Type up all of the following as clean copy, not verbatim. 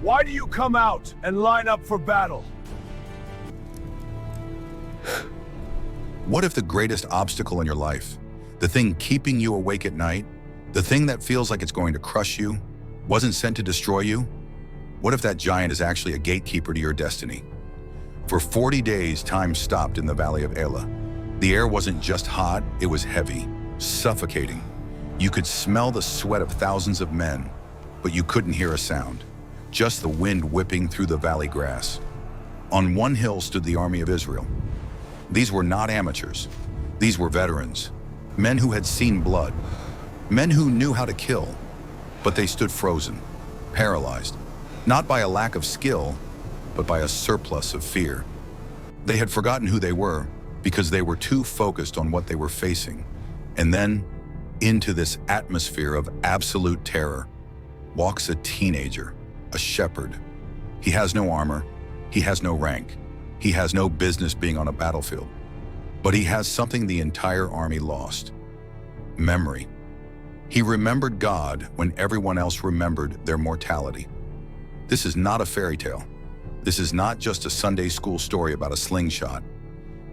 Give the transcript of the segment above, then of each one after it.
Why do you come out and line up for battle? What if the greatest obstacle in your life, the thing keeping you awake at night, the thing that feels like it's going to crush you, wasn't sent to destroy you? What if that giant is actually a gatekeeper to your destiny? For 40 days, time stopped in the valley of Elah. The air wasn't just hot, it was heavy, suffocating. You could smell the sweat of thousands of men, but you couldn't hear a sound, just the wind whipping through the valley grass. On one hill stood the army of Israel. These were not amateurs. These were veterans, men who had seen blood, men who knew how to kill, but they stood frozen, paralyzed, not by a lack of skill, but by a surplus of fear. They had forgotten who they were because they were too focused on what they were facing. And then, into this atmosphere of absolute terror, walks a teenager, a shepherd. He has no armor, he has no rank, he has no business being on a battlefield. But he has something the entire army lost: memory. He remembered God when everyone else remembered their mortality. This is not a fairy tale. This is not just a Sunday school story about a slingshot.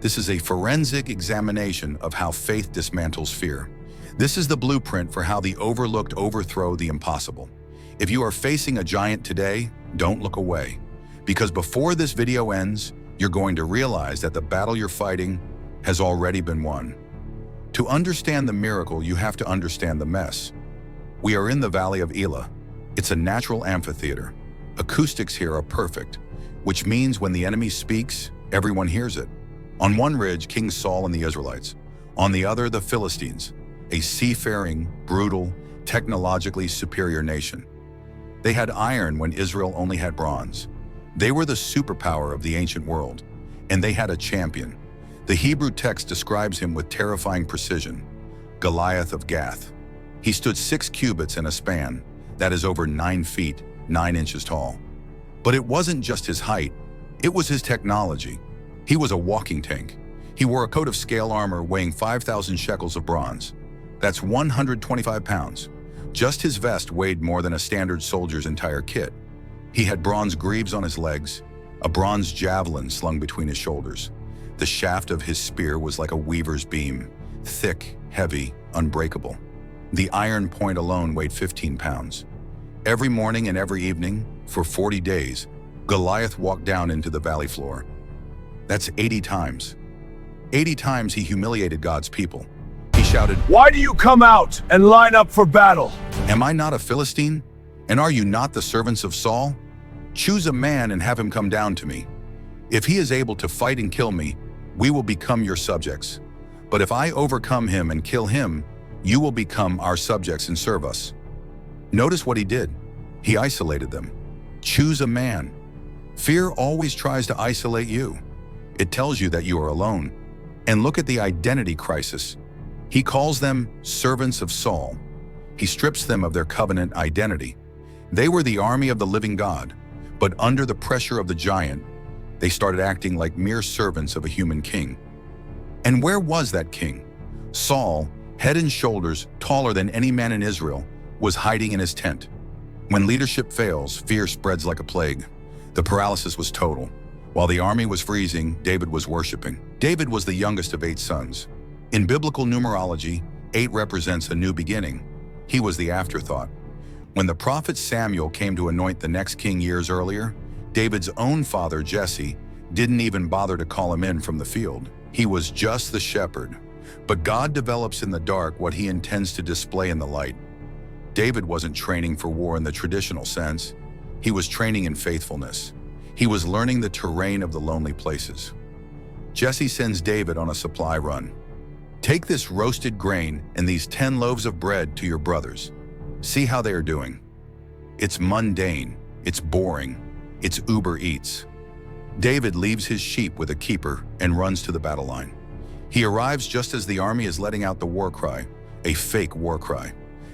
This is a forensic examination of how faith dismantles fear. This is the blueprint for how the overlooked overthrow the impossible. If you are facing a giant today, don't look away. Because before this video ends, you're going to realize that the battle you're fighting has already been won. To understand the miracle, you have to understand the mess. We are in the Valley of Elah. It's a natural amphitheater. Acoustics here are perfect, which means when the enemy speaks, everyone hears it. On one ridge, King Saul and the Israelites. On the other, the Philistines, a seafaring, brutal, technologically superior nation. They had iron when Israel only had bronze. They were the superpower of the ancient world, and they had a champion. The Hebrew text describes him with terrifying precision: Goliath of Gath. He stood 6 cubits in a span, that is over 9 feet, 9 inches tall. But it wasn't just his height, it was his technology. He was a walking tank. He wore a coat of scale armor weighing 5,000 shekels of bronze. That's 125 pounds. Just his vest weighed more than a standard soldier's entire kit. He had bronze greaves on his legs, a bronze javelin slung between his shoulders. The shaft of his spear was like a weaver's beam, thick, heavy, unbreakable. The iron point alone weighed 15 pounds. Every morning and every evening, for 40 days, Goliath walked down into the valley floor. That's 80 times. 80 times he humiliated God's people. He shouted, "Why do you come out and line up for battle? "Am I not a Philistine? And are you not the servants of Saul? Choose a man and have him come down to me. If he is able to fight and kill me, we will become your subjects. But if I overcome him and kill him, you will become our subjects and serve us." Notice what he did. He isolated them. Choose a man. Fear always tries to isolate you. It tells you that you are alone. And look at the identity crisis. He calls them servants of Saul. He strips them of their covenant identity. They were the army of the living God, but under the pressure of the giant, they started acting like mere servants of a human king. And where was that king? Saul, head and shoulders taller than any man in Israel, was hiding in his tent. When leadership fails, fear spreads like a plague. The paralysis was total. While the army was freezing, David was worshiping. David was the youngest of 8 sons. In biblical numerology, 8 represents a new beginning. He was the afterthought. When the prophet Samuel came to anoint the next king years earlier, David's own father, Jesse, didn't even bother to call him in from the field. He was just the shepherd. But God develops in the dark what he intends to display in the light. David wasn't training for war in the traditional sense. He was training in faithfulness. He was learning the terrain of the lonely places. Jesse sends David on a supply run. "Take this roasted grain and these 10 loaves of bread to your brothers. See how they are doing." It's mundane, it's boring, it's Uber Eats. David leaves his sheep with a keeper and runs to the battle line. He arrives just as the army is letting out the war cry, a fake war cry.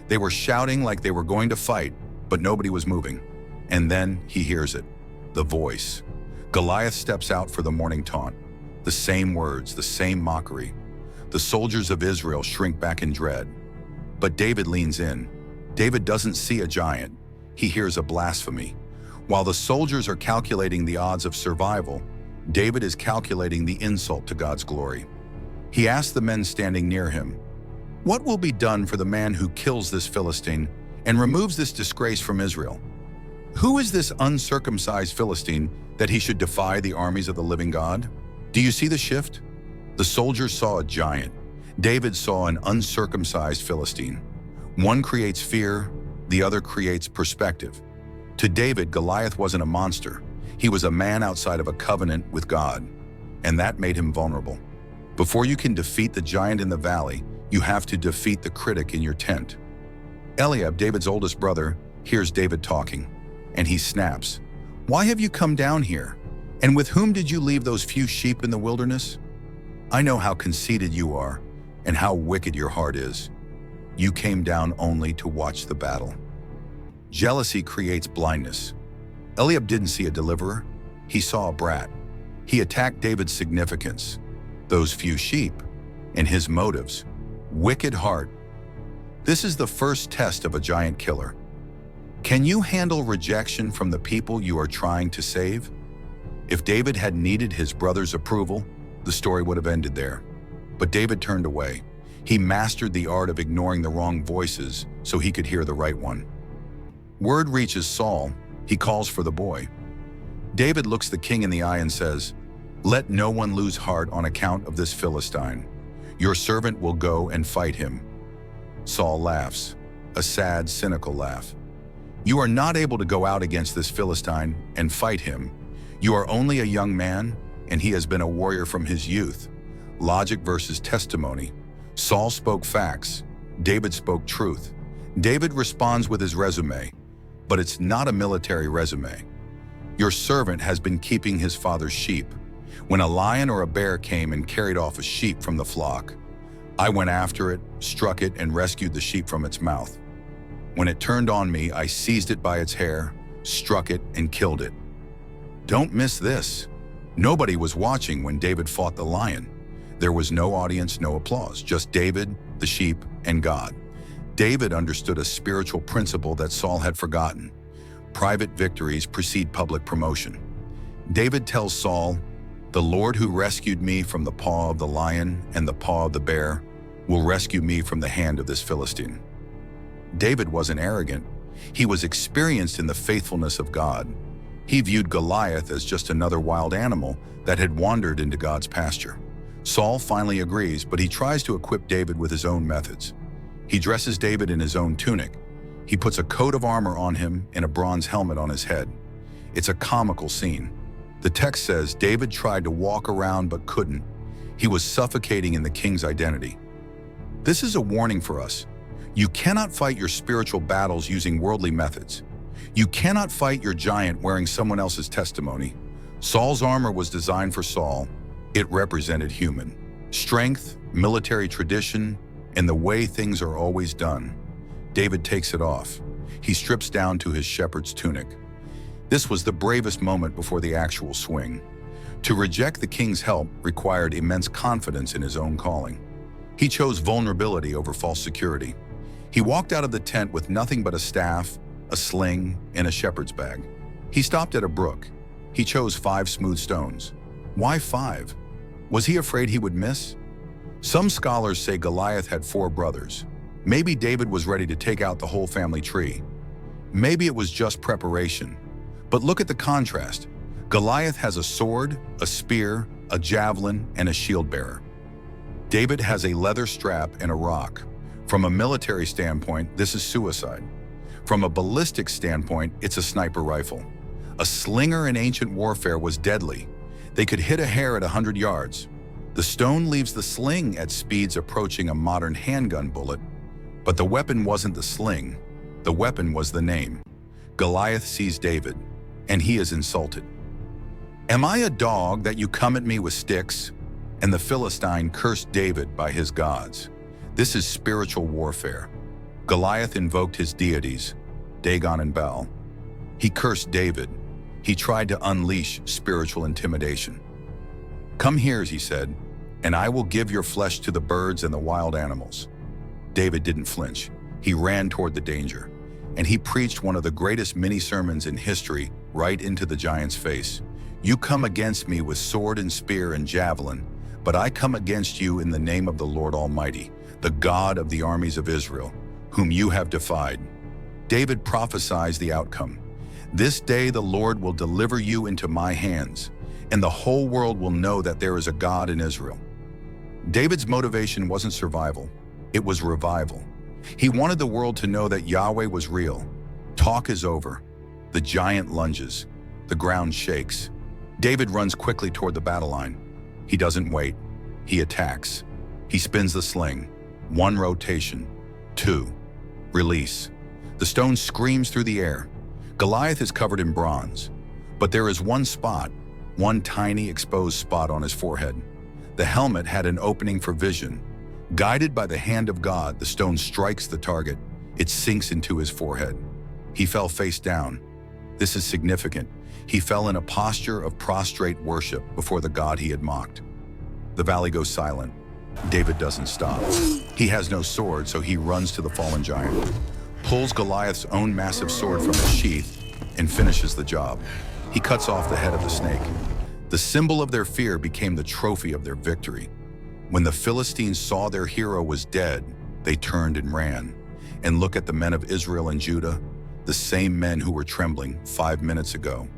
They were shouting like they were going to fight, but nobody was moving. And then he hears it, the voice. Goliath steps out for the morning taunt. The same words, the same mockery. The soldiers of Israel shrink back in dread. But David leans in. David doesn't see a giant. He hears a blasphemy. While the soldiers are calculating the odds of survival, David is calculating the insult to God's glory. He asks the men standing near him, "What will be done for the man who kills this Philistine and removes this disgrace from Israel? Who is this uncircumcised Philistine that he should defy the armies of the living God?" Do you see the shift? The soldiers saw a giant. David saw an uncircumcised Philistine. One creates fear, the other creates perspective. To David, Goliath wasn't a monster. He was a man outside of a covenant with God, and that made him vulnerable. Before you can defeat the giant in the valley, you have to defeat the critic in your tent. Eliab, David's oldest brother, hears David talking, and he snaps. "Why have you come down here? And with whom did you leave those few sheep in the wilderness? I know how conceited you are and how wicked your heart is. You came down only to watch the battle." Jealousy creates blindness. Eliab didn't see a deliverer, he saw a brat. He attacked David's significance, those few sheep, and his motives. Wicked heart. This is the first test of a giant killer. Can you handle rejection from the people you are trying to save? If David had needed his brother's approval, the story would have ended there. But David turned away. He mastered the art of ignoring the wrong voices so he could hear the right one. Word reaches Saul. He calls for the boy. David looks the king in the eye and says, "Let no one lose heart on account of this Philistine. Your servant will go and fight him." Saul laughs, a sad, cynical laugh. "You are not able to go out against this Philistine and fight him. You are only a young man, and he has been a warrior from his youth." Logic versus testimony. Saul spoke facts. David spoke truth. David responds with his resume, but it's not a military resume. "Your servant has been keeping his father's sheep. When a lion or a bear came and carried off a sheep from the flock, I went after it, struck it, and rescued the sheep from its mouth. When it turned on me, I seized it by its hair, struck it, and killed it." Don't miss this. Nobody was watching when David fought the lion. There was no audience, no applause, just David, the sheep, and God. David understood a spiritual principle that Saul had forgotten. Private victories precede public promotion. David tells Saul, "The Lord who rescued me from the paw of the lion and the paw of the bear will rescue me from the hand of this Philistine." David wasn't arrogant. He was experienced in the faithfulness of God. He viewed Goliath as just another wild animal that had wandered into God's pasture. Saul finally agrees, but he tries to equip David with his own methods. He dresses David in his own tunic. He puts a coat of armor on him and a bronze helmet on his head. It's a comical scene. The text says David tried to walk around but couldn't. He was suffocating in the king's identity. This is a warning for us. You cannot fight your spiritual battles using worldly methods. You cannot fight your giant wearing someone else's testimony. Saul's armor was designed for Saul. It represented human strength, military tradition, and the way things are always done. David takes it off. He strips down to his shepherd's tunic. This was the bravest moment before the actual swing. To reject the king's help required immense confidence in his own calling. He chose vulnerability over false security. He walked out of the tent with nothing but a staff, a sling, and a shepherd's bag. He stopped at a brook. He chose 5 smooth stones. Why 5? Was he afraid he would miss? Some scholars say Goliath had 4 brothers. Maybe David was ready to take out the whole family tree. Maybe it was just preparation. But look at the contrast. Goliath has a sword, a spear, a javelin, and a shield bearer. David has a leather strap and a rock. From a military standpoint, this is suicide. From a ballistic standpoint, it's a sniper rifle. A slinger in ancient warfare was deadly. They could hit a hare at 100 yards. The stone leaves the sling at speeds approaching a modern handgun bullet. But the weapon wasn't the sling. The weapon was the name. Goliath sees David, and he is insulted. "Am I a dog that you come at me with sticks?" And the Philistine cursed David by his gods. This is spiritual warfare. Goliath invoked his deities, Dagon and Baal. He cursed David. He tried to unleash spiritual intimidation. "Come here," he said, "and I will give your flesh to the birds and the wild animals." David didn't flinch. He ran toward the danger, and he preached one of the greatest mini-sermons in history right into the giant's face. You come against me with sword and spear and javelin, but I come against you in the name of the Lord Almighty, the God of the armies of Israel, whom you have defied. David prophesies the outcome. This day the Lord will deliver you into my hands, and the whole world will know that there is a God in Israel. David's motivation wasn't survival, it was revival. He wanted the world to know that Yahweh was real. Talk is over. The giant lunges. The ground shakes. David runs quickly toward the battle line. He doesn't wait. He attacks. He spins the sling. 1 rotation. 2. Release. The stone screams through the air. Goliath is covered in bronze. But there is one spot, one tiny exposed spot on his forehead. The helmet had an opening for vision. Guided by the hand of God, the stone strikes the target. It sinks into his forehead. He fell face down. This is significant. He fell in a posture of prostrate worship before the God he had mocked. The valley goes silent. David doesn't stop. He has no sword, so he runs to the fallen giant, pulls Goliath's own massive sword from its sheath, and finishes the job. He cuts off the head of the snake. The symbol of their fear became the trophy of their victory. When the Philistines saw their hero was dead, they turned and ran. And look at the men of Israel and Judah, the same men who were trembling 5 minutes ago,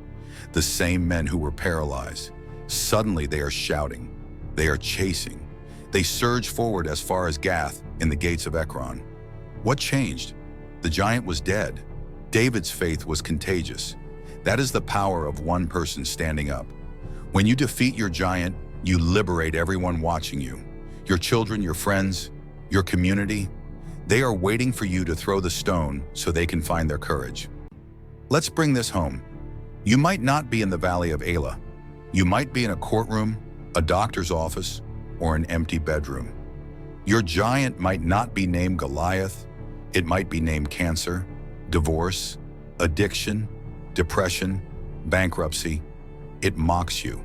the same men who were paralyzed. Suddenly they are shouting, they are chasing. They surge forward as far as Gath in the gates of Ekron. What changed? The giant was dead. David's faith was contagious. That is the power of one person standing up. When you defeat your giant, you liberate everyone watching you. Your children, your friends, your community. They are waiting for you to throw the stone so they can find their courage. Let's bring this home. You might not be in the Valley of Elah. You might be in a courtroom, a doctor's office, or an empty bedroom. Your giant might not be named Goliath. It might be named cancer, divorce, addiction, depression, bankruptcy. It mocks you.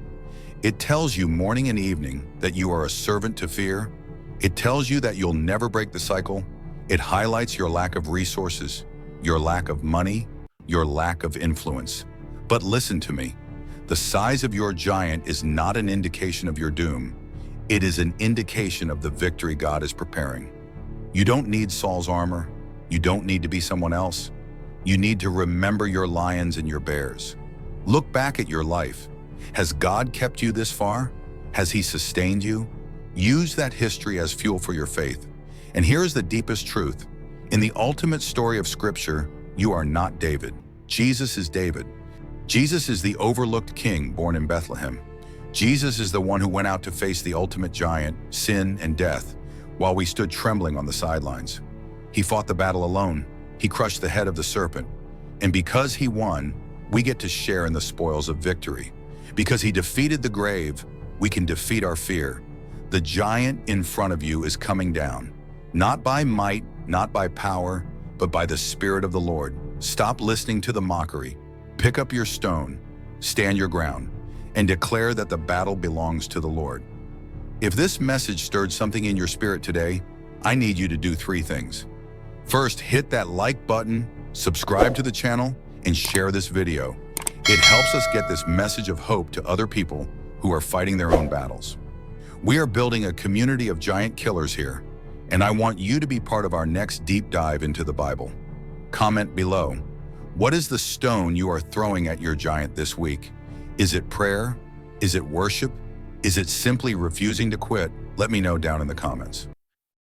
It tells you morning and evening that you are a servant to fear. It tells you that you'll never break the cycle. It highlights your lack of resources, your lack of money, your lack of influence. But listen to me. The size of your giant is not an indication of your doom. It is an indication of the victory God is preparing. You don't need Saul's armor. You don't need to be someone else. You need to remember your lions and your bears. Look back at your life. Has God kept you this far? Has He sustained you? Use that history as fuel for your faith. And here is the deepest truth. In the ultimate story of Scripture, you are not David. Jesus is David. Jesus is the overlooked king born in Bethlehem. Jesus is the one who went out to face the ultimate giant, sin and death, while we stood trembling on the sidelines. He fought the battle alone. He crushed the head of the serpent. And because He won, we get to share in the spoils of victory. Because He defeated the grave, we can defeat our fear. The giant in front of you is coming down, not by might, not by power, but by the Spirit of the Lord. Stop listening to the mockery. Pick up your stone, stand your ground, and declare that the battle belongs to the Lord. If this message stirred something in your spirit today, I need you to do 3 things. First, hit that like button, subscribe to the channel, and share this video. It helps us get this message of hope to other people who are fighting their own battles. We are building a community of giant killers here, and I want you to be part of our next deep dive into the Bible. Comment below. What is the stone you are throwing at your giant this week? Is it prayer? Is it worship? Is it simply refusing to quit? Let me know down in the comments.